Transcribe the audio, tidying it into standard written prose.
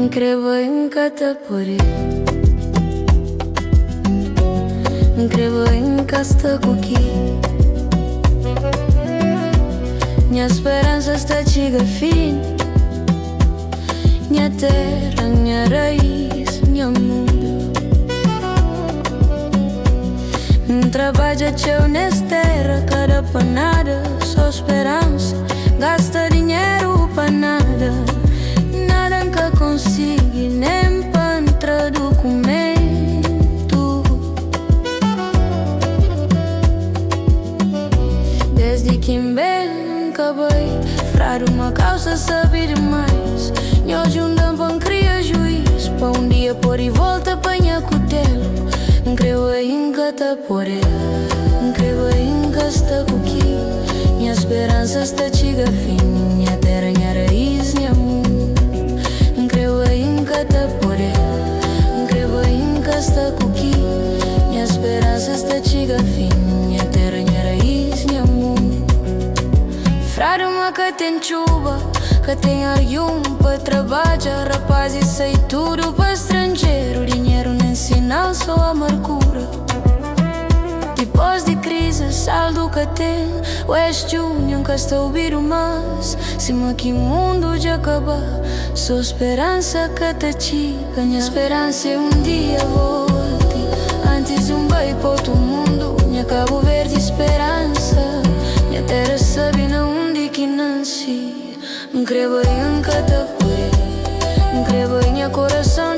Crevo încă te puri, crevo încă stă cu chi. Minha sperança está chega fim. Minha terra, minha raiz, minha mundo. Trabalha teu nessa terra, cada panada, só esperança. Gasta dinheiro pra nada. Nada nunca consigo, nem pra entrar documento. Desde que nunca vai frado uma calça, sabe demais. Nós juntamos pra criar juiz, pra dia pôr e volta apanhar cutelo. Creio em cada porém, creio em cada coqui. Minha esperança está chega fim. Minha terra, minha raiz, minha mundo. Creio em cada porém, creio em cada coqui. Minha esperança está chega fim. Minha terra, minha raiz, minha mundo. Frado uma que tem chuva, que tem arium para trabalhar. Rapaz, e sei tudo para estrangeiro. Dinheiro nem sinal, só amargura. Depois de crise, saldo que tem. West Union, que está a ouvir mais. Cima que mundo de acabar. Só esperança que te chica. Minha esperança é dia volte. Antes beijo para outro mundo. Minha Cabo Verde esperança. Minha terra sabe onde que nasci. Creio em cada puri, creio em coração.